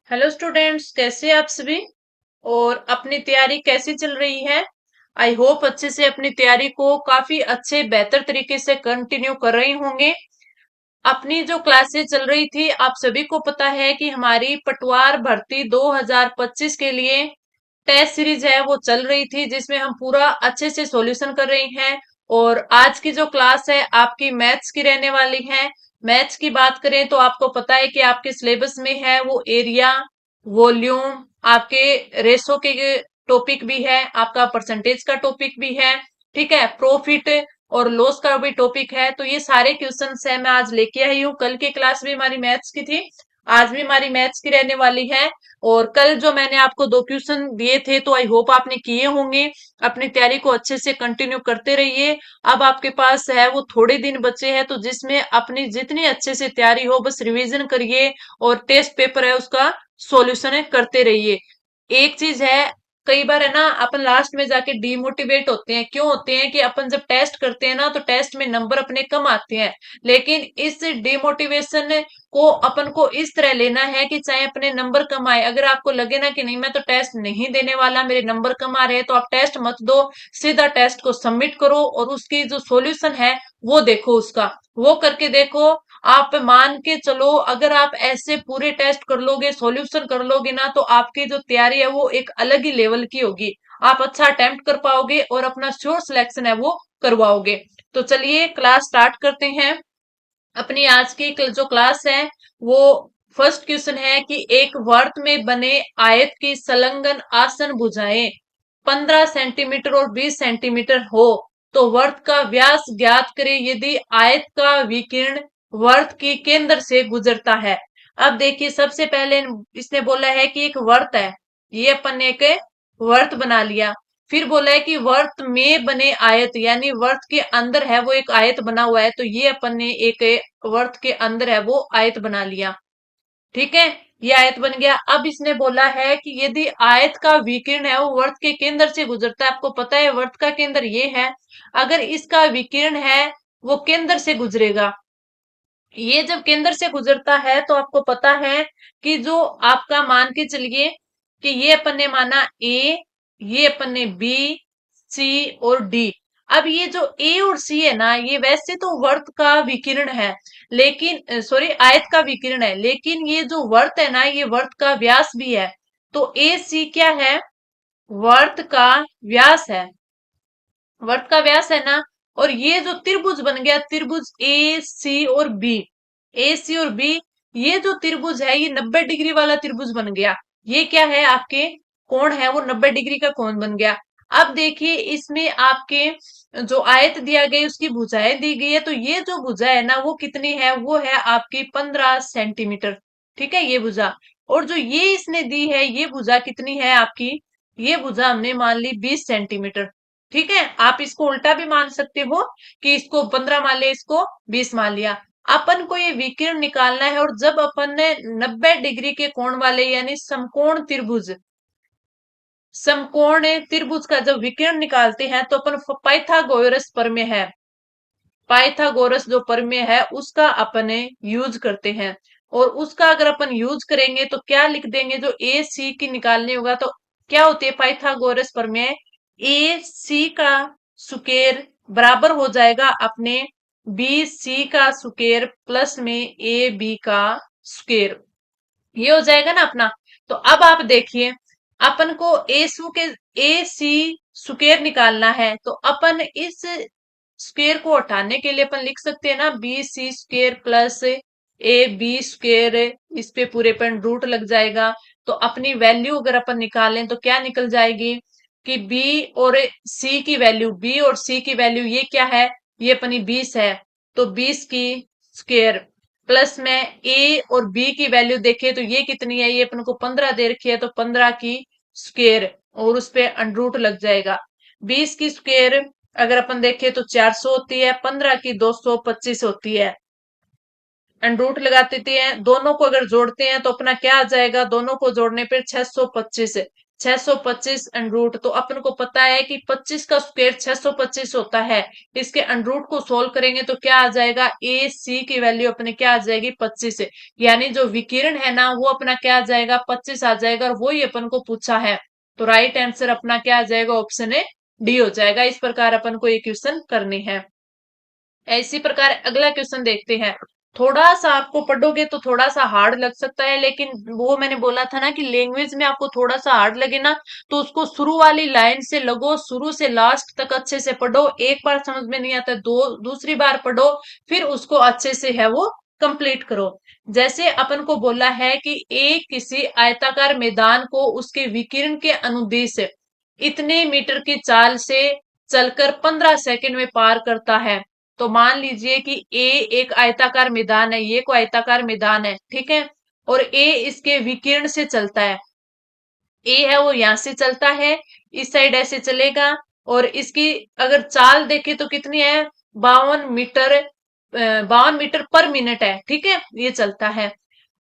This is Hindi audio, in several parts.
हेलो स्टूडेंट्स, कैसे आप सभी। और अपनी तैयारी कैसी चल रही है। आई होप अच्छे से अपनी तैयारी को काफी अच्छे बेहतर तरीके से कंटिन्यू कर रहे होंगे। अपनी जो क्लासेस चल रही थी, आप सभी को पता है कि हमारी पटवार भर्ती 2025 के लिए टेस्ट सीरीज है वो चल रही थी, जिसमें हम पूरा अच्छे से सॉल्यूशन कर रहे हैं। और आज की जो क्लास है आपकी मैथ्स की रहने वाली है। मैथ्स की बात करें तो आपको पता है कि आपके सिलेबस में है वो एरिया, वॉल्यूम, आपके रेशो के टॉपिक भी है, आपका परसेंटेज का टॉपिक भी है, ठीक है, प्रॉफिट और लॉस का भी टॉपिक है। तो ये सारे क्वेश्चंस है मैं आज लेके आई हूँ। कल की क्लास भी हमारी मैथ्स की थी, आज भी हमारी मैथ्स की रहने वाली है। और कल जो मैंने आपको दो क्वेश्चन दिए थे तो आई होप आपने किए होंगे। अपनी तैयारी को अच्छे से कंटिन्यू करते रहिए। अब आपके पास है वो थोड़े दिन बचे हैं, तो जिसमें अपनी जितनी अच्छे से तैयारी हो बस रिवीजन करिए और टेस्ट पेपर है उसका सॉल्यूशन करते रहिए। एक चीज है, कई बार है ना अपन लास्ट में जाके डीमोटिवेट होते हैं। क्यों होते हैं कि अपन जब टेस्ट करते हैं ना तो टेस्ट में नंबर अपने कम आते हैं। लेकिन इस डिमोटिवेशन को अपन को इस तरह लेना है कि चाहे अपने नंबर कम आए, अगर आपको लगे ना कि नहीं मैं तो टेस्ट नहीं देने वाला, मेरे नंबर कम आ रहे हैं, तो आप टेस्ट मत दो। सीधा टेस्ट को सबमिट करो और उसकी जो सॉल्यूशन है वो देखो, उसका वो करके देखो। आप मान के चलो, अगर आप ऐसे पूरे टेस्ट कर लोगे, सॉल्यूशन कर लोगे ना, तो आपकी जो तैयारी है वो एक अलग ही लेवल की होगी। आप अच्छा अटेम्प्ट कर पाओगे और अपना श्योर सिलेक्शन है वो करवाओगे। तो चलिए क्लास स्टार्ट करते हैं। अपनी आज की जो क्लास है वो फर्स्ट क्वेश्चन है कि एक वर्त में बने आयत की संलग्न आसन भुजाएं 15 सेंटीमीटर और 20 सेंटीमीटर हो तो वर्त का व्यास ज्ञात करें यदि आयत का विकिरण वर्त के केंद्र से गुजरता है। अब देखिए, सबसे पहले इसने बोला है कि एक वर्त है, ये अपन ने एक वर्त बना लिया। फिर बोला है कि वर्त में बने आयत, यानी वर्त के अंदर है वो एक आयत बना हुआ है, तो ये अपन ने एक वर्त के अंदर है वो आयत बना लिया। ठीक है, ये आयत बन गया। अब इसने बोला है कि यदि आयत का विकिरण है वो वर्त के केंद्र से गुजरता है, आपको पता है वर्त का केंद्र ये है, अगर इसका विकिरण है वो केंद्र से गुजरेगा, ये जब केंद्र से गुजरता है तो आपको पता है कि जो आपका मान के चलिए कि ये अपन ने माना ए, ये अपन ने बी, सी और डी। अब ये जो ए और सी है ना, ये वैसे तो वर्त का विकिरण है, लेकिन सॉरी आयत का विकिरण है, लेकिन ये जो वर्त है ना ये वर्त का व्यास भी है। तो ए सी क्या है, वर्त का व्यास है, वर्त का व्यास है ना। और ये जो त्रिभुज बन गया, त्रिभुज ए सी और बी, ए सी और बी, ये जो त्रिभुज है ये 90 डिग्री वाला त्रिभुज बन गया। ये क्या है, आपके कोण है वो 90 डिग्री का कोण बन गया। अब देखिए इसमें आपके जो आयत दिया गया उसकी भुजाएं दी गई है, तो ये जो भुजा है ना वो कितनी है, वो है आपकी 15 सेंटीमीटर। ठीक है, ये भुजा। और जो ये इसने दी है ये भुजा कितनी है आपकी, ये भुजा हमने मान ली 20 सेंटीमीटर। ठीक है, आप इसको उल्टा भी मान सकते हो कि इसको 15 मान लिया, इसको 20 मान लिया। अपन को ये विकिरण निकालना है, और जब अपन ने 90 डिग्री के कोण वाले यानी समकोण त्रिभुज, समकोण त्रिभुज का जब विकिरण निकालते हैं तो अपन पाइथागोरस प्रमेय है, पाइथागोरस जो प्रमेय है उसका अपन यूज करते हैं। और उसका अगर अपन यूज करेंगे तो क्या लिख देंगे, जो ए सी की निकालने होगा तो क्या होती है पाइथागोरस प्रमेय, ए सी का सुकेर बराबर हो जाएगा अपने बी सी का सुकेर प्लस में ए बी का सुकेर, ये हो जाएगा ना अपना। तो अब आप देखिए, अपन को ए सी स्क्वेयर निकालना है, तो अपन इस स्क्वेयर को हटाने के लिए अपन लिख सकते हैं ना b c square plus a b square, इस पे पूरे पर रूट लग जाएगा। तो अपनी वैल्यू अगर अपन निकालें तो क्या निकल जाएगी कि बी और सी की वैल्यू, बी और सी की वैल्यू ये क्या है, ये अपनी 20 है, तो 20 की स्क्वेयर प्लस में ए और बी की वैल्यू देखे तो ये कितनी है, ये अपन को 15 दे रखी है, तो 15 की स्क्वेयर और उस पे अंडरूट लग जाएगा। 20 की स्क्वेयर अगर अपन देखें तो 400 होती है, 15 की 225 होती है, अंडरूट लगा देते हैं। दोनों को अगर जोड़ते हैं तो अपना क्या आ जाएगा, दोनों को जोड़ने पर 625। 625 अंडरूट, तो अपन को पता है कि 25 का स्क्वायर 625 होता है। इसके अंडरूट को सोल्व करेंगे तो क्या आ जाएगा, ए सी की वैल्यू अपने क्या आ जाएगी 25 है। यानी जो विकिरण है ना वो अपना क्या आ जाएगा 25 आ जाएगा, और वो ही अपन को पूछा है। तो राइट आंसर अपना क्या आ जाएगा, ऑप्शन ए डी हो जाएगा। इस प्रकार अपन को ये क्वेश्चन करनी है। इसी प्रकार अगला क्वेश्चन देखते हैं। थोड़ा सा आपको पढ़ोगे तो थोड़ा सा हार्ड लग सकता है, लेकिन वो मैंने बोला था ना कि लैंग्वेज में आपको थोड़ा सा हार्ड लगे ना, तो उसको शुरू वाली लाइन से लगो, शुरू से लास्ट तक अच्छे से पढ़ो। एक बार समझ में नहीं आता दूसरी बार पढ़ो, फिर उसको अच्छे से है वो कंप्लीट करो। जैसे अपन को बोला है कि ए किसी आयताकार मैदान को उसके विकिरण के अनुदिश इतने मीटर की चाल से चलकर 15 सेकंड में पार करता है। तो मान लीजिए कि ए एक आयताकार मैदान है, ये कोई आयताकार मैदान है, ठीक है, और ए इसके विकिरण से चलता है। ए है वो यहां से चलता है, इस साइड ऐसे चलेगा, और इसकी अगर चाल देखे तो कितनी है, 52 मीटर, 52 मीटर पर मिनट है, ठीक है, ये चलता है।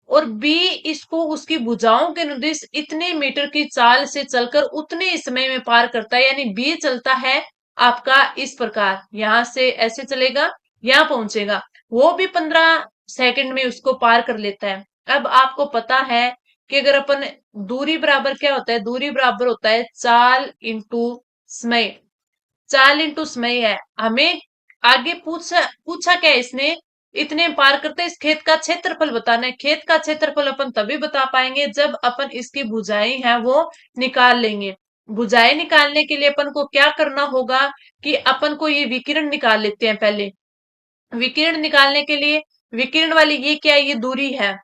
और बी इसको उसकी भुजाओं के अनुदिश इतने मीटर की चाल से चलकर उतने ही समय में पार करता है। यानी बी चलता है आपका इस प्रकार, यहां से ऐसे चलेगा, यहां पहुंचेगा, वो भी 15 सेकंड में उसको पार कर लेता है। अब आपको पता है कि अगर अपन दूरी बराबर क्या होता है, दूरी बराबर होता है चाल इंटू समय। चाल इंटू समय है, हमें आगे पूछा पूछा क्या है इसने, इतने पार करते इस खेत का क्षेत्रफल बताना है। खेत का क्षेत्रफल अपन तभी बता पाएंगे जब अपन इसकी भुजाएं हैं वो निकाल लेंगे। भुजाएं निकालने के लिए अपन को क्या करना होगा कि अपन को ये विकिरण निकाल लेते हैं पहले। विकिरण निकालने के लिए, विकिरण वाली ये क्या है, ये दूरी है।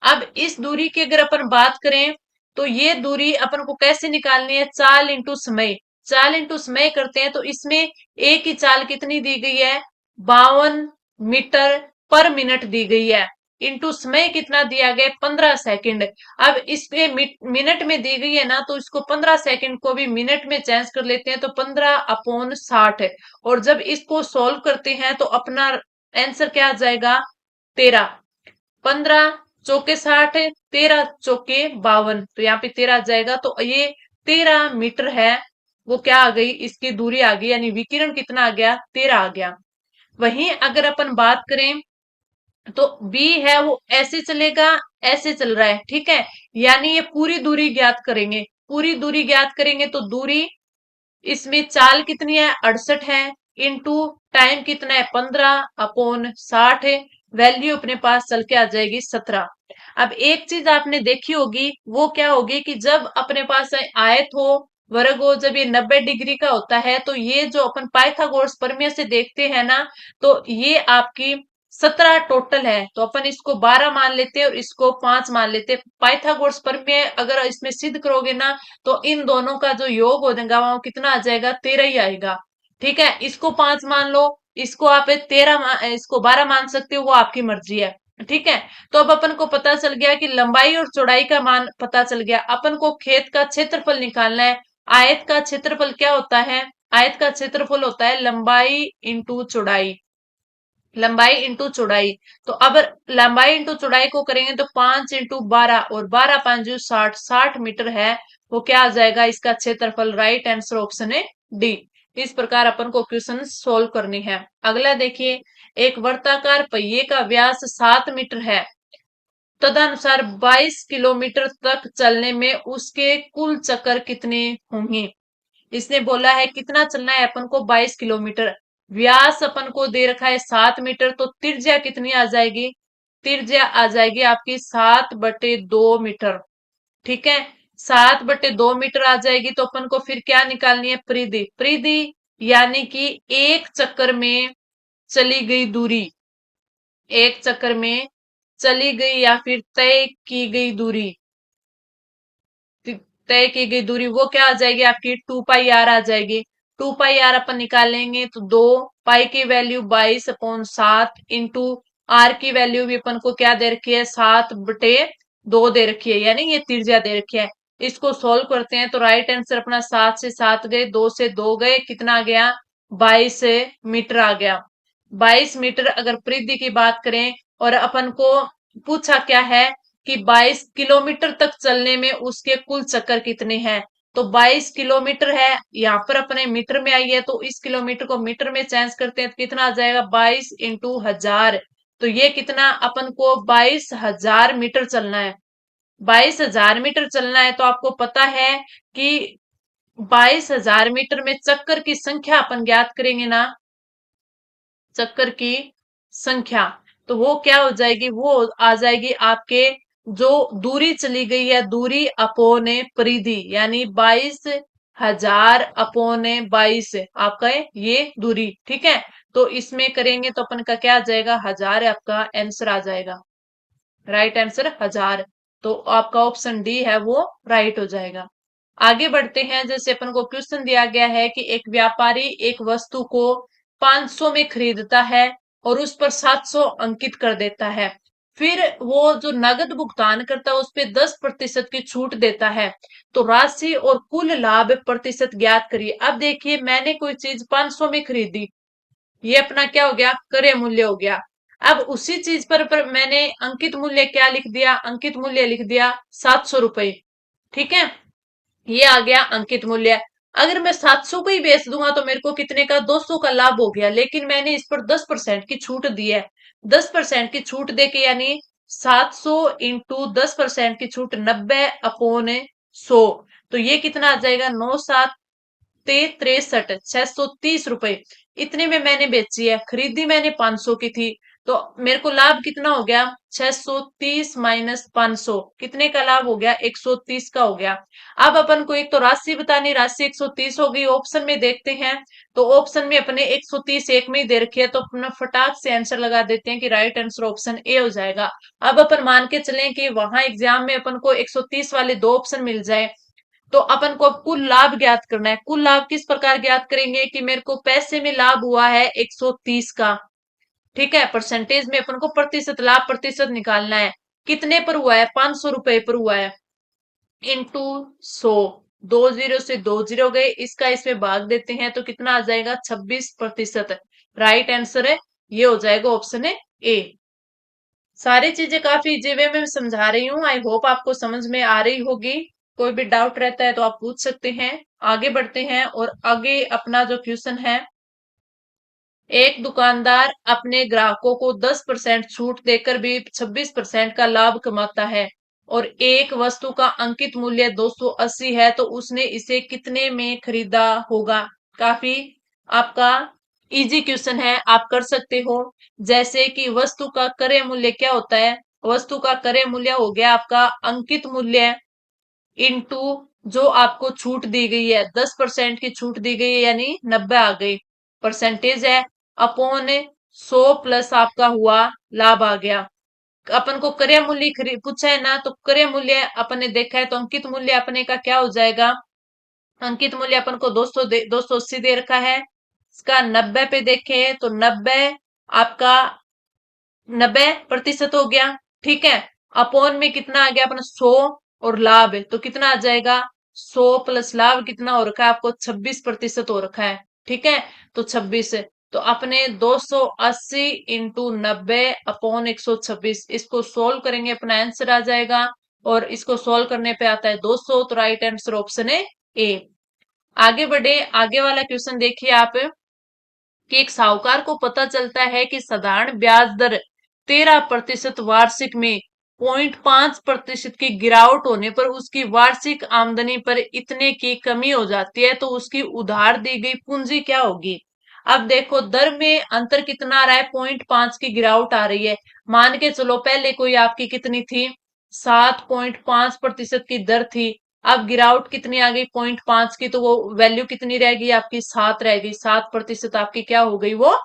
अब इस दूरी की अगर अपन बात करें तो ये दूरी अपन को कैसे निकालनी है, चाल इंटू समय। चाल इंटू समय करते हैं तो इसमें ए की चाल कितनी दी गई है, 52 मीटर पर मिनट दी गई है, इंटू समय कितना दिया गया, 15 सेकंड। अब इसके मिनट में दी गई है ना, तो इसको 15 सेकंड को भी मिनट में चेंज कर लेते हैं, तो 15/60 है। और जब इसको सोल्व करते हैं तो अपना आंसर क्या आ जाएगा, 13। 15 चौके 60, 13 चौके 52, तो यहाँ पे 13 आ जाएगा। तो ये 13 मीटर है, वो क्या आ गई, इसकी दूरी आ गई, यानी विकिरण कितना आ गया, 13 आ गया। वहीं अगर अपन बात करें तो बी है वो ऐसे चलेगा, ऐसे चल रहा है, ठीक है, यानी ये पूरी दूरी ज्ञात करेंगे। पूरी दूरी ज्ञात करेंगे तो दूरी, इसमें चाल कितनी है 68 है, इंटू टाइम कितना है 15/60 है, वैल्यू अपने पास चल के आ जाएगी 17। अब एक चीज आपने देखी होगी, वो क्या होगी कि जब अपने पास आयत हो, वर्ग हो, जब ये 90 डिग्री का होता है, तो ये जो अपन पाइथागोरस प्रमेय से देखते हैं ना, तो ये आपकी 17 टोटल है, तो अपन इसको 12 मान लेते हैं और इसको 5 मान लेते हैं। पाइथागोरस प्रमेय अगर इसमें सिद्ध करोगे ना, तो इन दोनों का जो योग हो जाएगा वो कितना आ जाएगा, 13 ही आएगा। ठीक है, इसको 5 मान लो, इसको आप 12 मान सकते हो, वो आपकी मर्जी है। ठीक है, तो अब अपन को पता चल गया कि लंबाई और चौड़ाई का मान पता चल गया। अपन को खेत का क्षेत्रफल निकालना है। आयत का क्षेत्रफल क्या होता है, आयत का क्षेत्रफल होता है लंबाई इंटू चौड़ाई, लंबाई इंटू चौड़ाई। तो अब लंबाई इंटू चौड़ाई को करेंगे तो 5 इंटू 12, और 12×5 = 60, 60 मीटर है, वो क्या आ जाएगा इसका क्षेत्रफल। राइट आंसर ऑप्शन है डी। इस प्रकार अपन को क्वेश्चन सोल्व करनी है। अगला देखिए, एक वर्ताकार पहिए का व्यास 7 मीटर है, तदनुसार 22 किलोमीटर तक चलने में उसके कुल चक्कर कितने होंगे। इसने बोला है कितना चलना है अपन को, 22 किलोमीटर। व्यास अपन को दे रखा है 7 मीटर, तो त्रिज्या कितनी आ जाएगी, त्रिज्या आ जाएगी आपकी 7/2 मीटर। ठीक है, 7/2 मीटर आ जाएगी। तो अपन को फिर क्या निकालनी है, परिधि। परिधि यानी कि एक चक्कर में चली गई दूरी, एक चक्कर में चली गई या फिर तय की गई दूरी, तय की गई दूरी वो क्या आ जाएगी आपकी, 2πr आ जाएगी। 2πr अपन निकालेंगे तो 2 पाई की वैल्यू 22/7, इंटू आर की वैल्यू भी अपन को क्या दे रखी है, 7/2 दे रखी है, यानी ये त्रिज्या दे रखी है। इसको सोल्व करते हैं तो राइट आंसर अपना 7 से 7 गए, 2 से 2 गए, कितना आ गया, 22 मीटर आ गया। 22 मीटर अगर परिधि की बात करें, और अपन को पूछा क्या है कि 22 किलोमीटर तक चलने में उसके कुल चक्कर कितने हैं, तो 22 किलोमीटर है, यहाँ पर अपने मीटर में आई है, तो इस किलोमीटर को मीटर में चेंज करते हैं तो कितना आ जाएगा 22 इंटू 1000। तो ये कितना अपन को 22,000 मीटर चलना है। 22,000 मीटर चलना है तो आपको पता है कि 22,000 मीटर में चक्कर की संख्या अपन ज्ञात करेंगे ना, चक्कर की संख्या, तो वो क्या हो जाएगी, वो आ जाएगी आपके जो दूरी चली गई है, दूरी अपोने परिधि, यानी 22,000 अपोने 22 आपका ये दूरी, ठीक है। तो इसमें करेंगे तो अपन का क्या आ जाएगा, 1000 आपका आंसर आ जाएगा, राइट आंसर 1000। तो आपका ऑप्शन डी है वो राइट हो जाएगा। आगे बढ़ते हैं, जैसे अपन को क्वेश्चन दिया गया है कि एक व्यापारी एक वस्तु को 500 में खरीदता है और उस पर 700 अंकित कर देता है, फिर वो जो नगद भुगतान करता है उस पे 10% की छूट देता है, तो राशि और कुल लाभ प्रतिशत ज्ञात करिए। अब देखिए, मैंने कोई चीज 500 में खरीदी, ये अपना क्या हो गया, क्रय मूल्य हो गया। अब उसी चीज पर मैंने अंकित मूल्य क्या लिख दिया, अंकित मूल्य लिख दिया 700 रुपए, ठीक है, ये आ गया अंकित मूल्य। अगर मैं 700 को ही बेच दूंगा तो मेरे को कितने का, 200 का लाभ हो गया, लेकिन मैंने इस पर 10% की छूट दी है। 10% की छूट देके यानी 700 इंटू 10% की छूट 90/100, तो ये कितना आ जाएगा, 9,763,630 रुपए, इतने में मैंने बेची है। खरीदी मैंने 500 की थी, तो मेरे को लाभ कितना हो गया, 630 माइनस 500, कितने का लाभ हो गया, 130 का हो गया। अब अपन को एक तो राशि बतानी, राशि 130 हो गई, ऑप्शन में देखते हैं, तो ऑप्शन में अपने 130 एक में ही दे रखी है, तो अपना फटाक से आंसर लगा देते हैं कि राइट आंसर ऑप्शन ए हो जाएगा। अब अपन मान के चलें कि वहां एग्जाम में अपन को 130 वाले दो ऑप्शन मिल जाए, तो अपन को कुल लाभ ज्ञात करना है। कुल लाभ किस प्रकार ज्ञात करेंगे कि मेरे को पैसे में लाभ हुआ है 130 का, ठीक है, परसेंटेज में अपन को प्रतिशत, लाभ प्रतिशत निकालना है, कितने पर हुआ है, 500 रुपए पर हुआ है, इंटू 100, 2 जीरो से 2 जीरो गए, इसका इसमें भाग देते हैं तो कितना आ जाएगा, 26%, राइट आंसर है, ये हो जाएगा ऑप्शन है ए। सारी चीजें काफी इजी वे में समझा रही हूँ, आई होप आपको समझ में आ रही होगी। कोई भी डाउट रहता है तो आप पूछ सकते हैं। आगे बढ़ते हैं, और आगे अपना जो क्वेश्चन है, एक दुकानदार अपने ग्राहकों को 10% छूट देकर भी 26% का लाभ कमाता है, और एक वस्तु का अंकित मूल्य 280 है, तो उसने इसे कितने में खरीदा होगा। काफी आपका इजी क्वेश्चन है, आप कर सकते हो। जैसे कि वस्तु का क्रय मूल्य क्या होता है, वस्तु का क्रय मूल्य हो गया आपका अंकित मूल्य इनटू जो आपको छूट दी गई है, 10% की छूट दी गई है यानी 90 आ गई, परसेंटेज है, अपॉन 100 प्लस आपका हुआ लाभ आ गया। अपन को क्रय मूल्य पूछा है ना, तो क्रय मूल्य अपन ने देखा है, तो अंकित मूल्य अपने का क्या हो जाएगा, अंकित मूल्य अपन को 280 दे रखा है, इसका 90 पे देखें तो 90 आपका 90% हो गया, ठीक है। अपॉन में कितना आ गया अपना 100, और लाभ है तो कितना आ जाएगा, 100 प्लस लाभ कितना हो रखा है आपको, 26% हो रखा है, ठीक है। तो 26, तो अपने 280 इंटू 90 अपॉन 126, इसको सोल्व करेंगे अपना आंसर आ जाएगा, और इसको सोल्व करने पे आता है 200, तो राइट आंसर ऑप्शन है ए। आगे बढ़े, आगे वाला क्वेश्चन देखिए आप, कि एक साहूकार को पता चलता है कि साधारण ब्याज दर 13% वार्षिक में 0.5% की गिरावट होने पर उसकी वार्षिक आमदनी पर इतने की कमी हो जाती है, तो उसकी उधार दी गई पूंजी क्या होगी। अब देखो, दर में अंतर कितना आ रहा है, 0.5 की गिरावट आ रही है। मान के चलो पहले कोई आपकी कितनी थी, 7.5% की दर थी, अब गिरावट कितनी आ गई, 0.5 की, तो वो वैल्यू कितनी रह गई आपकी, 7 रह गई, 7% आपकी क्या हो गई, वो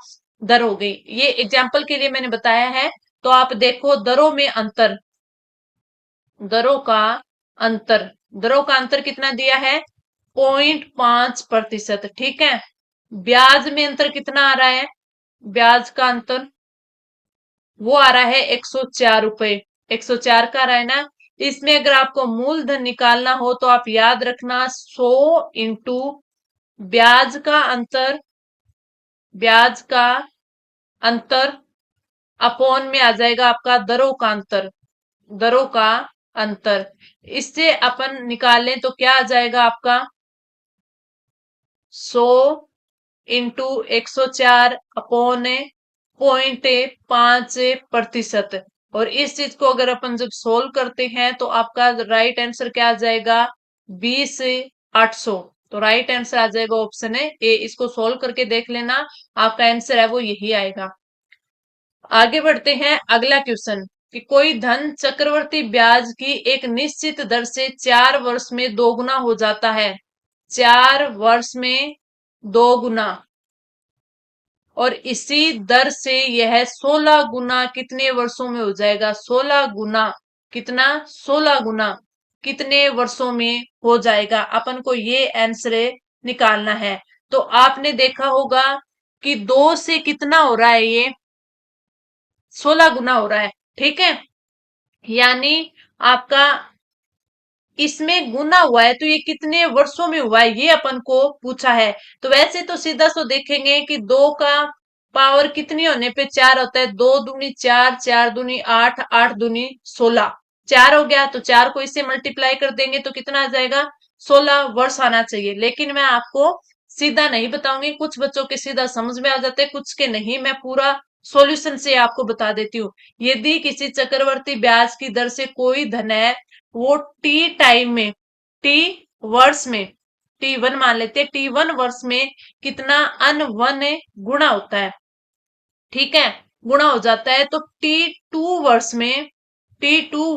दर हो गई। ये एग्जाम्पल के लिए मैंने बताया है। तो आप देखो, दरों में अंतर, दरों का अंतर, दरों का अंतर कितना दिया है, 0.5%, ठीक है। ब्याज में अंतर कितना आ रहा है, ब्याज का अंतर वो आ रहा है 104 रुपए, 104 का आ रहा है ना। इसमें अगर आपको मूलधन निकालना हो तो आप याद रखना 100 इंटू ब्याज का अंतर, ब्याज का अंतर अपॉन में आ जाएगा आपका दरों का अंतर, दरों का अंतर। इससे अपन निकालें तो क्या आ जाएगा आपका 100 इंटू 104 अपॉन 0.5%। और इस चीज को अगर अपन जब सोल्व करते हैं तो आपका राइट आंसर क्या आ जाएगा 20,800। तो राइट आंसर आ जाएगा ऑप्शन है ए। इसको सोल्व करके देख लेना, आपका आंसर है वो यही आएगा। आगे बढ़ते हैं अगला क्वेश्चन कि कोई धन चक्रवर्ती ब्याज की एक निश्चित दर से 4 वर्ष में दोगुना हो जाता है। 4 वर्ष में दोगुना, और इसी दर से यह 16 गुना कितने वर्षों में हो जाएगा। 16 गुना कितना, 16 गुना कितने वर्षों में हो जाएगा, अपन को ये आंसर निकालना है। तो आपने देखा होगा कि 2 से कितना हो रहा है, ये 16 गुना हो रहा है, ठीक है। यानी आपका इसमें गुना हुआ है, तो ये कितने वर्षों में हुआ है ये अपन को पूछा है। तो वैसे तो सीधा सो देखेंगे कि 2 का पावर कितनी होने पे 4 होता है। 2 दूनी 4, 4 दूनी 8, 8 दूनी 16, 4 हो गया। तो 4 को इससे मल्टीप्लाई कर देंगे तो कितना आ जाएगा 16 वर्ष आना चाहिए। लेकिन मैं आपको सीधा नहीं बताऊंगी, कुछ बच्चों के सीधा समझ में आ जाते हैं, कुछ के नहीं। मैं पूरा सॉल्यूशन से आपको बता देती हूँ। यदि किसी चक्रवर्ती ब्याज की दर से कोई धन है, वो टी टाइम में, टी वर्ष में, T1 मान लेते हैं, T1 वर्ष में कितना अन 1 गुणा होता है, ठीक है, गुणा हो जाता है। तो T2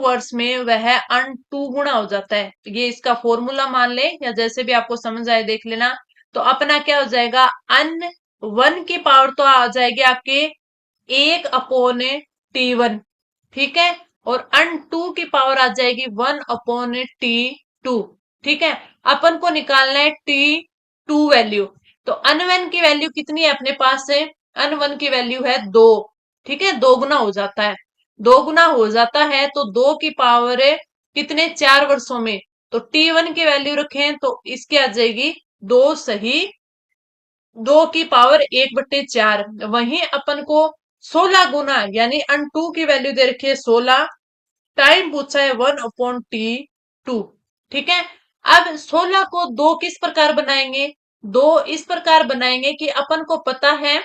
वर्ष में वह अन 2 गुणा हो जाता है। तो ये इसका फॉर्मूला मान ले या जैसे भी आपको समझ आए देख लेना। तो अपना क्या हो जाएगा, अन 1 की पावर तो आ जाएगी आपके 1/T1, ठीक है। और अन 2 की पावर आ जाएगी 1/T2, ठीक है। अपन को निकालना है T2 वैल्यू। तो अन 1 की वैल्यू कितनी है अपने पास से, अन 1 की वैल्यू है 2, ठीक है। 2 गुना हो जाता है, 2 गुना हो जाता है। तो 2 की पावर है कितने 4 वर्षों में। तो T1 की वैल्यू रखें तो इसकी आ जाएगी 2 सही, 2 की पावर 1/4। वहीं अपन को 16 गुना यानी अन 2 की वैल्यू दे रखी है 16, टाइम पूछा है 1/T2, ठीक है। अब 16 को 2 किस प्रकार बनाएंगे, 2 इस प्रकार बनाएंगे कि अपन को पता है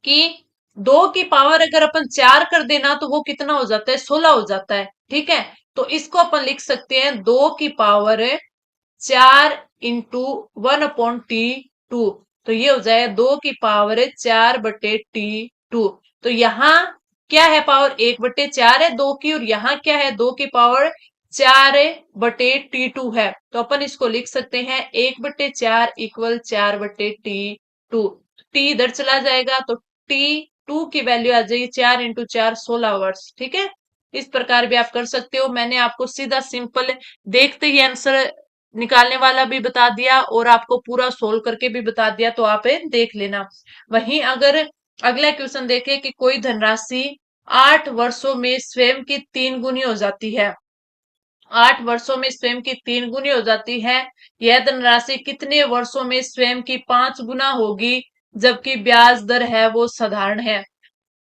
कि 2 की पावर अगर अपन 4 कर देना तो वो कितना हो जाता है 16 हो जाता है, ठीक है। तो इसको अपन लिख सकते हैं 2 की पावर 4 × 1/T2। तो ये हो जाए 2 की पावर 4/T2। तो यहाँ क्या है पावर 1/4 है 2 की, और यहाँ क्या है 2 की पावर 4/T2 है। तो अपन इसको लिख सकते हैं 1/4 इक्वल 4/T2। टी इधर चला जाएगा तो T2 की वैल्यू आ जाएगी 4 × 4 16 वर्ष, ठीक है। इस प्रकार भी आप कर सकते हो। मैंने आपको सीधा सिंपल देखते ही आंसर निकालने वाला भी बता दिया और आपको पूरा सोल्व करके भी बता दिया, तो आप देख लेना। वहीं अगर अगला क्वेश्चन देखें कि कोई धनराशि 8 वर्षों में स्वयं की 3 गुनी हो जाती है, 8 वर्षों में स्वयं की 3 गुनी हो जाती है। यह धनराशि कितने वर्षों में स्वयं की 5 गुना होगी, जबकि ब्याज दर है वो साधारण है।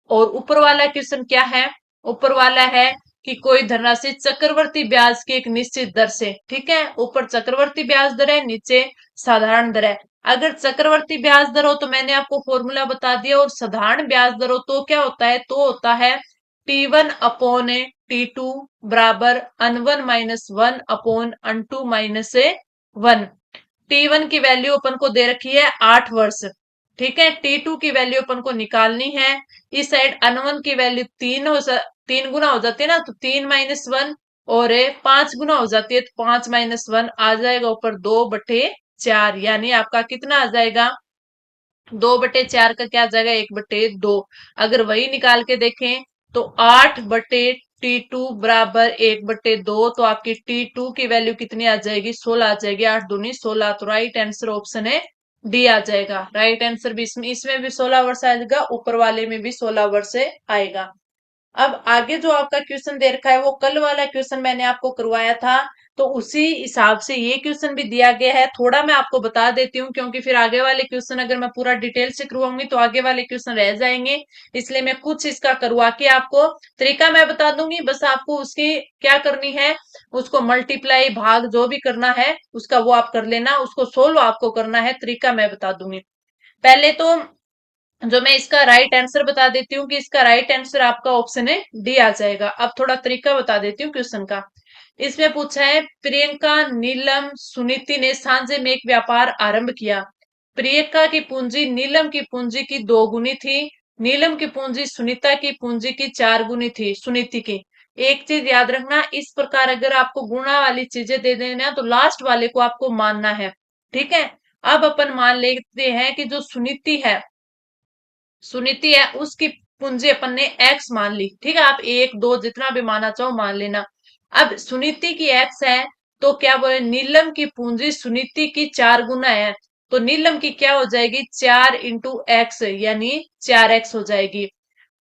और ऊपर वाला क्वेश्चन क्या है, ऊपर वाला है कि कोई धनराशि चक्रवर्ती ब्याज की एक निश्चित दर से, ठीक है, ऊपर चक्रवर्ती ब्याज दर है, नीचे साधारण दर है। अगर चक्रवर्ती ब्याज दर हो तो मैंने आपको फॉर्मूला बता दिया, और साधारण ब्याज दर हो तो क्या होता है, तो होता है T1/T2 बराबर N1 - 1/N2 - 1। T1 की वैल्यू अपन को दे रखी है 8 वर्ष, ठीक है। T2 की वैल्यू अपन को निकालनी है। इस साइड N1 की वैल्यू 3 गुना हो जाती है ना, तो 3 - 1, और 5 गुना हो जाती है तो 5 - 1 आ जाएगा ऊपर 2/4। यानी आपका कितना आ जाएगा 2/4 का क्या आ जाएगा 1/2। अगर वही निकाल के देखें तो 8/T2 बराबर 1/2। तो आपकी T2 की वैल्यू कितनी आ जाएगी 16 आ जाएगी, 8 दूनी 16। तो राइट आंसर ऑप्शन है डी आ जाएगा। राइट आंसर भी इसमें भी 16 वर्ष आएगा, ऊपर वाले में भी 16 वर्ष आएगा। अब आगे जो आपका क्वेश्चन दे रखा है वो कल वाला क्वेश्चन मैंने आपको करवाया था, तो उसी हिसाब से ये क्वेश्चन भी दिया गया है। थोड़ा मैं आपको बता देती हूँ, क्योंकि फिर आगे वाले क्वेश्चन अगर मैं पूरा डिटेल से करवाऊंगी तो आगे वाले क्वेश्चन रह जाएंगे। इसलिए मैं कुछ इसका करवा के आपको तरीका मैं बता दूंगी, बस आपको उसकी क्या करनी है, उसको मल्टीप्लाई भाग जो भी करना है उसका वो आप कर लेना, उसको सोल्व आपको करना है, तरीका मैं बता दूंगी। पहले तो जो मैं इसका राइट आंसर बता देती हूँ कि इसका राइट आंसर आपका ऑप्शन है डी आ जाएगा। अब थोड़ा तरीका बता देती हूँ क्वेश्चन का। इसमें पूछा है, प्रियंका, नीलम, सुनीति ने सांझे में एक व्यापार आरंभ किया। प्रियंका की पूंजी नीलम की पूंजी की 2 गुनी थी। नीलम की पूंजी सुनीता की पूंजी की 4 गुनी थी, सुनीति की। एक चीज याद रखना, इस प्रकार अगर आपको गुणा वाली चीजें दे देना तो लास्ट वाले को आपको मानना है। ठीक है। अब अपन मान लेते हैं कि जो सुनीति है, सुनीति है, उसकी पूंजी अपन ने एक्स मान ली। ठीक है, आप एक दो जितना भी माना चाहो मान लेना। अब सुनीति की एक्स है, तो क्या बोले, नीलम की पूंजी सुनीति की 4 गुना है, तो नीलम की क्या हो जाएगी, 4 इंटू एक्स, यानी 4x हो जाएगी।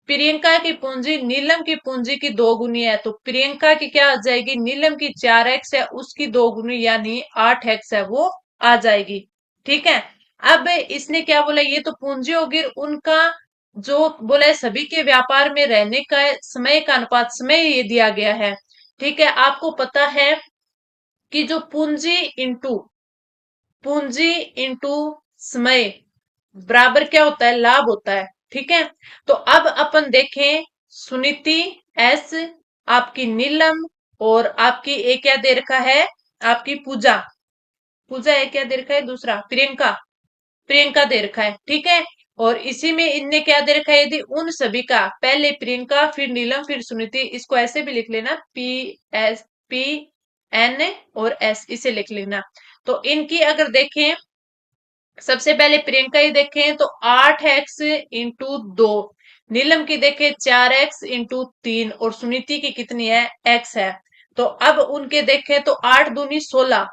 प्रियंका की पूंजी नीलम की पूंजी की 2 गुनी है, तो प्रियंका की क्या आ जाएगी, नीलम की 4x है उसकी 2 गुनी यानी 8x है, वो आ जाएगी। ठीक है। अब इसने क्या बोला, ये तो पूंजी होगी, उनका जो बोला है सभी के व्यापार में रहने का समय का अनुपात, समय ये दिया गया है। ठीक है, आपको पता है कि जो पूंजी इंटू समय बराबर क्या होता है, लाभ होता है। ठीक है। तो अब अपन देखें, सुनीति एस, आपकी नीलम, और आपकी एक क्या दे रखा है, आपकी पूजा, पूजा एक क्या दे रखा है, दूसरा प्रियंका, प्रियंका दे रखा है। ठीक है। और इसी में इनने क्या दे रखा है, यदि उन सभी का, पहले प्रियंका फिर नीलम फिर सुनीति, इसको ऐसे भी लिख लेना, P और S, इसे लिख लेना। तो इनकी अगर देखें, सबसे पहले प्रियंका ही देखें तो 8x इंटू 2, नीलम की देखें 4x इंटू 3, और सुनीति की कितनी है, x है। तो अब उनके देखें तो 8 दूनी 16,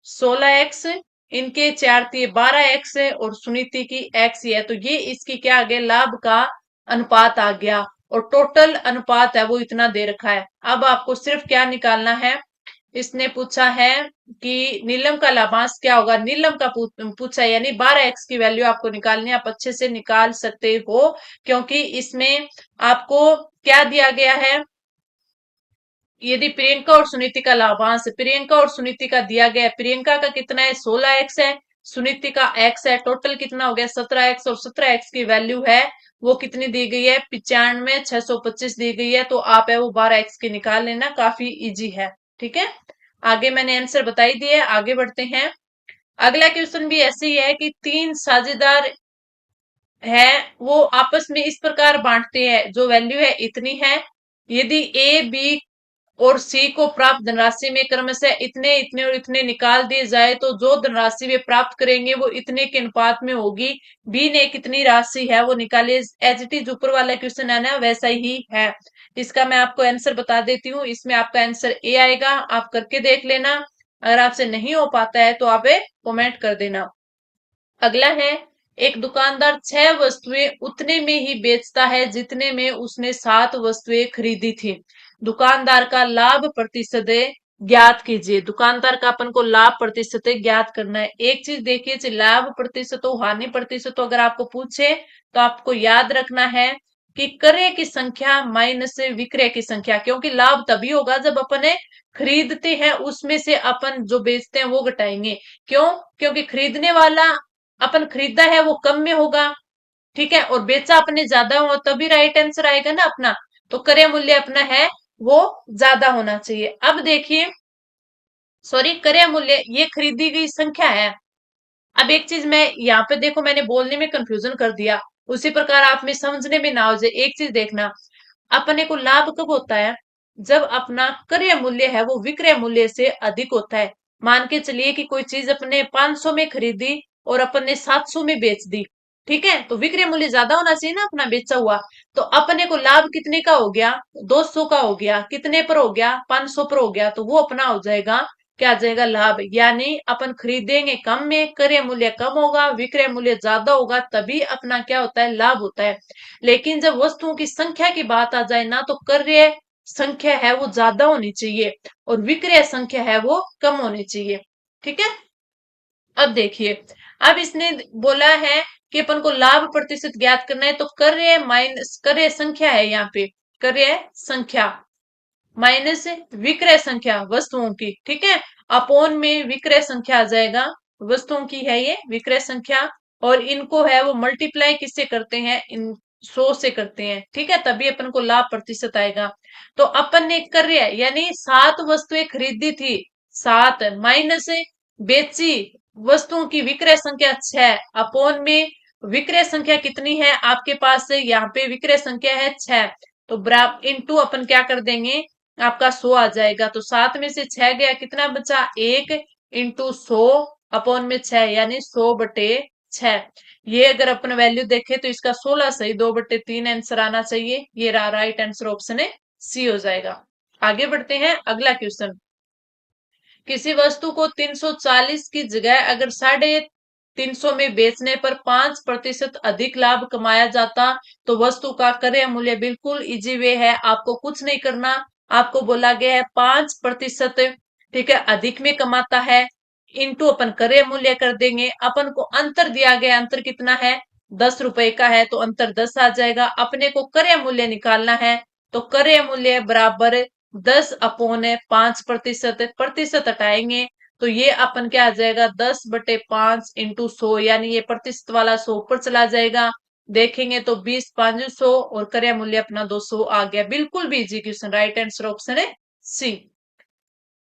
16x, इनके 4 × 3 = 12x है, और सुनीति की x ही है, तो ये इसकी क्या आ गया, लाभ का अनुपात आ गया। और टोटल अनुपात है वो इतना दे रखा है। अब आपको सिर्फ क्या निकालना है, इसने पूछा है कि नीलम का लाभांश क्या होगा, नीलम का पूछा है, यानी 12x की वैल्यू आपको निकालनी है। आप अच्छे से निकाल सकते हो, क्योंकि इसमें आपको क्या दिया गया है, यदि प्रियंका और सुनीति का लाभांश, प्रियंका और सुनीति का दिया गया है, प्रियंका का कितना है, 16x है, सुनीति का x है, टोटल कितना हो गया, 17x, और 17x की वैल्यू है वो कितनी दी गई है, 95,625 दी गई है। तो आप है वो 12x की निकाल लेना, काफी इजी है। ठीक है। आगे मैंने आंसर बता ही दिया है, आगे बढ़ते हैं। अगला क्वेश्चन भी ऐसे ही है कि 3 साझेदार है, वो आपस में इस प्रकार बांटते हैं, जो वैल्यू है इतनी है। यदि ए, बी और सी को प्राप्त धनराशि में क्रमशः इतने इतने और इतने निकाल दिए जाए, तो जो धनराशि वे प्राप्त करेंगे वो इतने के अनुपात में होगी। बी ने कितनी राशि है वो निकालिए। एज इट इज ऊपर वाला क्वेश्चन है ना, वैसा ही है। इसका मैं आपको आंसर बता देती हूँ, इसमें आपका आंसर ए आएगा, आप करके देख लेना। अगर आपसे नहीं हो पाता है तो आप कमेंट कर देना। अगला है, एक दुकानदार 6 वस्तुएं उतने में ही बेचता है जितने में उसने 7 वस्तुएं खरीदी थी। दुकानदार का लाभ प्रतिशत ज्ञात कीजिए। दुकानदार का अपन को लाभ प्रतिशत ज्ञात करना है। एक चीज देखिए, चाहे लाभ प्रतिशत हो हानि प्रतिशत हो, अगर आपको पूछे तो आपको याद रखना है कि क्रय की संख्या माइनस विक्रय की संख्या, क्योंकि लाभ तभी होगा जब अपन खरीदते हैं उसमें से अपन जो बेचते हैं वो घटाएंगे। क्यों, क्योंकि खरीदने वाला अपन खरीदा है वो कम में होगा, ठीक है, और बेचा अपने ज्यादा हो, तभी राइट आंसर आएगा ना अपना। तो क्रय मूल्य अपना है वो ज्यादा होना चाहिए। अब देखिए, सॉरी, क्रय मूल्य ये खरीदी गई संख्या है। अब एक चीज मैं यहाँ पे देखो, मैंने बोलने में कंफ्यूजन कर दिया, उसी प्रकार आप में समझने में ना हो जाए। एक चीज देखना, अपने को लाभ कब होता है, जब अपना क्रय मूल्य है वो विक्रय मूल्य से अधिक होता है। मान के चलिए कि कोई चीज अपने 500 में खरीदी और अपन ने 700 में बेच दी, ठीक है, तो विक्रय मूल्य ज्यादा होना चाहिए ना अपना बेचा हुआ। तो अपने को लाभ कितने का हो गया, 200 का हो गया, कितने पर हो गया, 500 पर हो गया, तो वो अपना हो जाएगा क्या आ जाएगा, लाभ। यानी अपन खरीदेंगे कम में, क्रय मूल्य कम होगा, विक्रय मूल्य ज्यादा होगा, तभी अपना क्या होता है, लाभ होता है। लेकिन जब वस्तुओं की संख्या की बात आ जाए ना, तो क्रय संख्या है वो ज्यादा होनी चाहिए और विक्रय संख्या है वो कम होनी चाहिए। ठीक है। अब देखिए, अब इसने बोला है कि अपन को लाभ प्रतिशत ज्ञात करना है, तो क्रय माइनस क्रय संख्या है यहाँ पे, क्रय संख्या माइनस विक्रय संख्या वस्तुओं की। ठीक है। अपोन में विक्रय संख्या आ जाएगा, वस्तुओं की है ये विक्रय संख्या, और इनको है वो मल्टीप्लाई किससे करते हैं, इन 100 से करते हैं। ठीक है, तभी अपन को लाभ प्रतिशत आएगा। तो अपन ने क्रय यानी 7 वस्तुएं खरीदी थी, 7 माइनस बेची वस्तुओं की विक्रय संख्या 6, अपोन में विक्रय संख्या कितनी है आपके पास, यहाँ पे विक्रय संख्या है 6, तो बराबर इंटू अपन क्या कर देंगे, आपका 100 आ जाएगा। तो 7 में से 6 गया, कितना बचा, 1 इंटू 100 अपॉन में 6, यानी 100/6। ये अगर अपन वैल्यू देखें तो इसका 16 सही 2/3 आंसर आना चाहिए। ये रहा राइट आंसर, ऑप्शन है सी हो जाएगा। आगे बढ़ते हैं, अगला क्वेश्चन। किसी वस्तु को 340 की जगह अगर 350 में बेचने पर 5% अधिक लाभ कमाया जाता, तो वस्तु का क्रय मूल्य, बिल्कुल इजी वे है, आपको कुछ नहीं करना। आपको बोला गया है 5%, ठीक है, अधिक में कमाता है, इंटू अपन क्रय मूल्य कर देंगे। अपन को अंतर दिया गया, अंतर कितना है, 10 रुपए का है, तो अंतर 10 आ जाएगा। अपने को क्रय मूल्य निकालना है, तो क्रय मूल्य बराबर 10/5%, प्रतिशत हटाएंगे तो ये अपन क्या आ जाएगा, 10/5 इंटू 100, यानी ये प्रतिशत वाला 100 पर चला जाएगा। देखेंगे तो 20/500 और क्रय मूल्य अपना 200 आ गया। बिल्कुल भी easy question, right answer option है सी।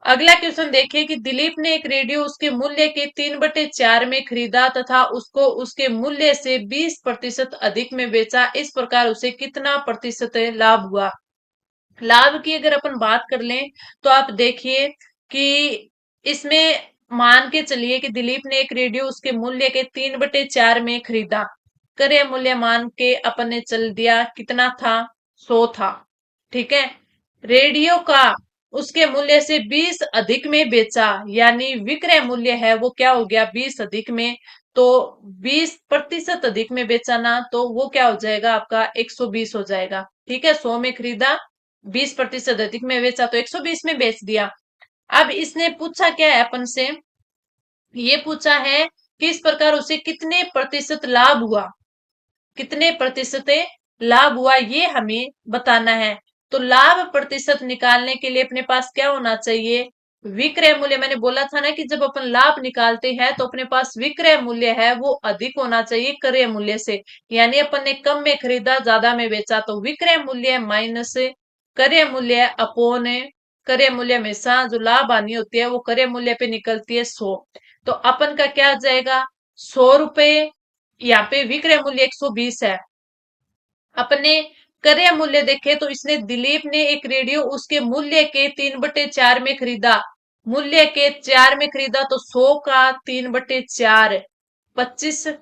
अगला क्वेश्चन देखिए कि दिलीप ने एक रेडियो उसके मूल्य के 3/4 में खरीदा तथा उसको उसके मूल्य से 20% अधिक में बेचा, इस प्रकार उसे कितना प्रतिशत लाभ हुआ। लाभ की अगर अपन बात कर लें तो आप देखिए कि इसमें मान के चलिए कि दिलीप ने एक रेडियो उसके मूल्य के 3/4 में खरीदा। क्रय मूल्य मान के अपन ने चल दिया, कितना था, 100 था। ठीक है। रेडियो का उसके मूल्य से 20 अधिक में बेचा, यानी विक्रय मूल्य है वो क्या हो गया, 20 अधिक में, तो 20% अधिक में बेचा ना, तो वो क्या हो जाएगा आपका, 120 हो जाएगा। ठीक है, 100 में खरीदा, 20% अधिक में बेचा, तो 120 में बेच दिया। अब इसने पूछा क्या है अपन से, ये पूछा है कि इस प्रकार उसे कितने प्रतिशत लाभ हुआ, कितने प्रतिशत लाभ हुआ, ये हमें बताना है। तो लाभ प्रतिशत निकालने के लिए अपने पास क्या होना चाहिए, विक्रय मूल्य। मैंने बोला था ना कि जब अपन लाभ निकालते हैं तो अपने पास विक्रय मूल्य है वो अधिक होना चाहिए क्रय मूल्य से, यानी अपन ने कम में खरीदा ज्यादा में बेचा, तो विक्रय मूल्य माइनस क्रय मूल्य अपोन क्रय मूल्य, हमेशा जो लाभ हानि होती है वो क्रय मूल्य पे निकलती है 100। तो अपन का क्या आ जाएगा, 100 रुपए, यहाँ पे विक्रय मूल्य 120 है। अपने क्रय मूल्य देखे तो इसने दिलीप ने एक रेडियो उसके मूल्य के 3/4 में खरीदा, मूल्य के 4 में खरीदा, तो 100 का 3/4 25,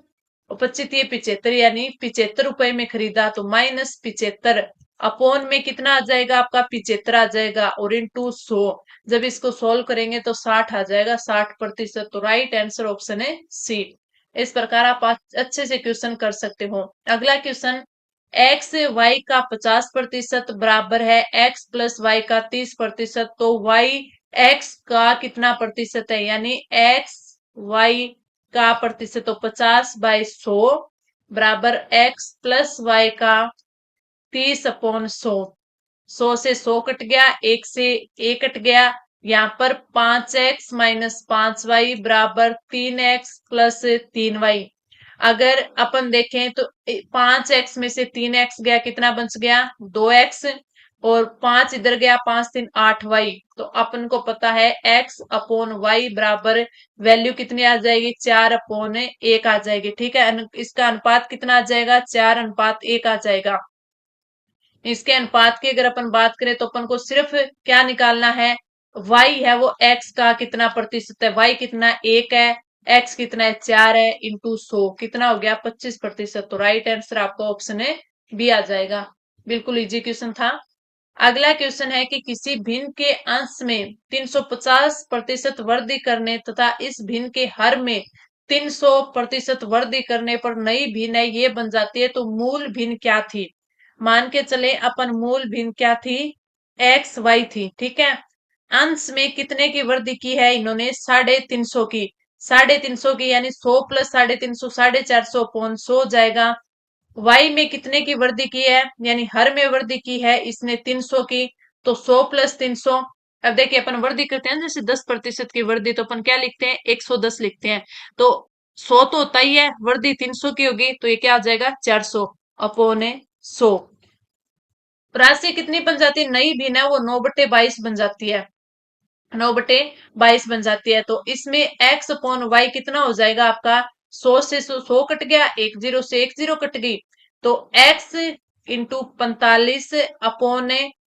और 25 ये 75, यानी 75 रुपए में खरीदा, तो माइनस 75, अपोन में कितना आ जाएगा आपका, 75 आ जाएगा, और इंटू 100। जब इसको सोल्व करेंगे तो 60 आ जाएगा, 60%। तो राइट आंसर ऑप्शन है सी। इस प्रकार आप अच्छे से क्वेश्चन कर सकते हो। अगला क्वेश्चन, एक्स वाई का 50% बराबर है एक्स प्लस वाई का 30%, तो वाई एक्स का कितना प्रतिशत है, यानी एक्स वाई का प्रतिशत, तो 50/100 बराबर एक्स प्लस वाई का 30/100। 100 से 100 कट गया, एक से एक कट गया, यहाँ पर 5x माइनस 5y बराबर 3x प्लस 3y। अगर अपन देखें तो 5x में से 3x गया, कितना बच गया, 2x, और 5 इधर गया, 5×3 8y। तो अपन को पता है x अपॉन y बराबर वैल्यू कितनी आ जाएगी, 4/1 आ जाएगी। ठीक है, इसका अनुपात कितना आ जाएगा, 4:1 आ जाएगा। इसके अनुपात की अगर अपन बात करें तो अपन को सिर्फ क्या निकालना है, y है वो x का कितना प्रतिशत है, y कितना 1 है, x कितना है 4 है, इंटू 100 कितना हो गया, 25%। तो राइट आंसर आपका ऑप्शन है बी आ जाएगा। बिल्कुल इजी क्वेश्चन था। अगला क्वेश्चन है कि किसी भिन्न के अंश में 350% वृद्धि करने तथा इस भिन्न के हर में 300% वृद्धि करने पर नई भिन्न है ये बन जाती है, तो मूल भिन्न क्या थी? मान के चले अपन मूल भिन्न क्या थी? एक्स वाई थी, ठीक है। अंश में कितने की वृद्धि की है इन्होंने? 350 की। 350 की यानी 100 प्लस 350 450 अपॉन 100 जाएगा। वाई में कितने की वृद्धि की है? यानी हर में वृद्धि की है इसने 300 की, तो 100 प्लस 300। अब देखिए अपन वृद्धि करते हैं जैसे 10% की वृद्धि, तो अपन क्या लिखते हैं? 110 लिखते हैं। तो 100 तो होता ही है, वृद्धि 300 की होगी, तो ये क्या आ जाएगा? 400 अपॉन 100। राशि कितनी बन जाती है? नई भिन्न है वो 9/22 बन जाती है। 9/22 बन जाती है। तो इसमें एक्स अपॉन वाई कितना हो जाएगा आपका? 100 से 100 कट गया, एक जीरो से एक जीरो कट गई, तो एक्स इंटू 45 अपॉन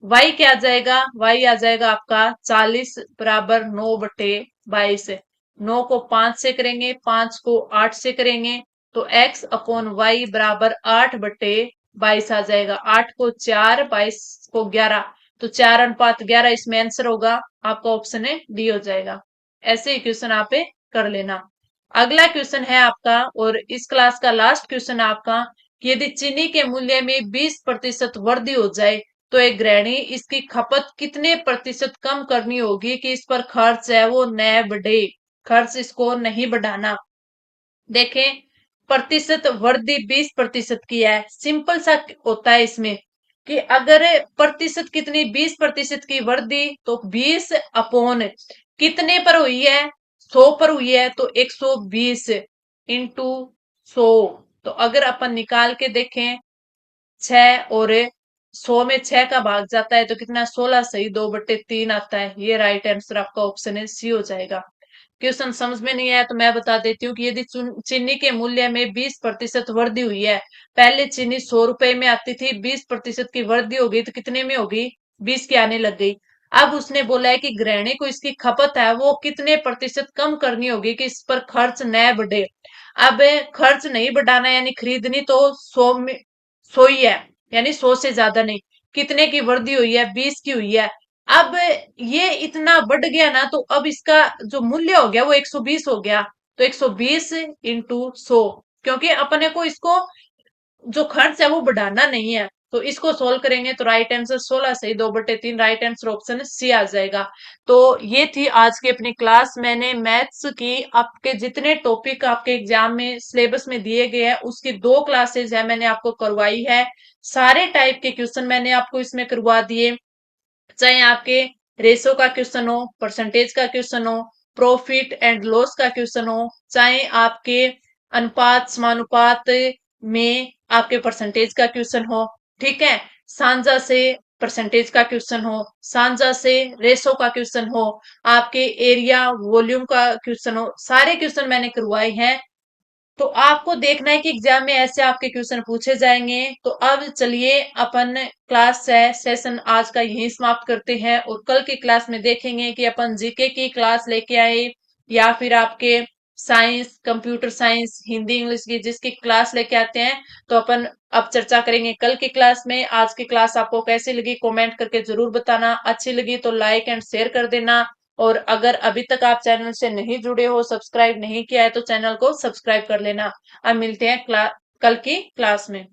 वाई क्या आ जाएगा? वाई आ जाएगा आपका 40 बराबर 9/22। 9 को 5 से करेंगे, 5 को 8 से करेंगे, तो एक्स अपॉन वाई बराबर 8/22 आ जाएगा। 8 को 4, 22 को 11, तो 4:11 इसमें आंसर होगा आपका, ऑप्शन है डी हो जाएगा। ऐसे ही क्वेश्चन आप कर लेना। अगला क्वेश्चन है आपका, और इस क्लास का लास्ट क्वेश्चन है आपका, कि यदि चीनी के मूल्य में 20% वृद्धि हो जाए तो एक गृहिणी इसकी खपत कितने प्रतिशत कम करनी होगी कि इस पर खर्च है वो न बढ़े? खर्च इसको नहीं बढ़ाना। देखें, प्रतिशत वृद्धि 20% की है। सिंपल सा होता है इसमें कि अगर प्रतिशत कितनी? 20% की वृद्धि, तो 20 अपॉन कितने पर हुई है? 100 पर हुई है, तो 120 इंटू 100। तो अगर अपन निकाल के देखें, 6 और 100 में 6 का भाग जाता है तो कितना? 16 सही 2/3 आता है। ये राइट आंसर आपका ऑप्शन है सी हो जाएगा। क्वेश्चन समझ में नहीं आया तो मैं बता देती हूँ कि यदि चीनी के मूल्य में 20% वृद्धि हुई है, पहले चीनी 100 रुपए में आती थी, 20% की वृद्धि हो गई तो कितने में होगी? 20 की आने लग गई। अब उसने बोला है कि गृहिणी को इसकी खपत है वो कितने प्रतिशत कम करनी होगी कि इस पर खर्च न बढ़े। अब खर्च नहीं बढ़ाना यानी खरीदनी तो 100 में 100 ही है, यानी 100 से ज्यादा नहीं। कितने की वृद्धि हुई है? 20 की हुई है। अब ये इतना बढ़ गया ना, तो अब इसका जो मूल्य हो गया वो 120 हो गया। तो 120 इंटू 100, क्योंकि अपने को इसको जो खर्च है वो बढ़ाना नहीं है, तो इसको सोल्व करेंगे तो राइट आंसर 16 सही 2/3 राइट आंसर ऑप्शन सी आ जाएगा। तो ये थी आज की अपनी क्लास। मैंने मैथ्स की आपके जितने टॉपिक आपके एग्जाम में सिलेबस में दिए गए हैं उसकी 2 क्लासेस है मैंने आपको करवाई है। सारे टाइप के क्वेश्चन मैंने आपको इसमें करवा दिए, चाहे आपके रेशो का क्वेश्चन हो, परसेंटेज का क्वेश्चन हो, प्रॉफिट एंड लॉस का क्वेश्चन हो, चाहे आपके अनुपात समानुपात में आपके परसेंटेज का क्वेश्चन हो, ठीक है, सांजा से परसेंटेज का क्वेश्चन हो, सांजा से रेशो का क्वेश्चन हो, आपके एरिया वॉल्यूम का क्वेश्चन हो, सारे क्वेश्चन मैंने करवाए हैं। तो आपको देखना है कि एग्जाम में ऐसे आपके क्वेश्चन पूछे जाएंगे। तो अब चलिए अपन क्लास है सेशन आज का यहीं समाप्त करते हैं, और कल की क्लास में देखेंगे कि अपन जीके की क्लास लेके आए या फिर आपके science, computer science, Hindi English की जिसकी क्लास लेके आते हैं। तो अपन अब चर्चा करेंगे कल की क्लास में। आज की क्लास आपको कैसी लगी कमेंट करके जरूर बताना। अच्छी लगी तो लाइक एंड शेयर कर देना, और अगर अभी तक आप चैनल से नहीं जुड़े हो, सब्सक्राइब नहीं किया है, तो चैनल को सब्सक्राइब कर लेना। अब मिलते हैं कल की क्लास में।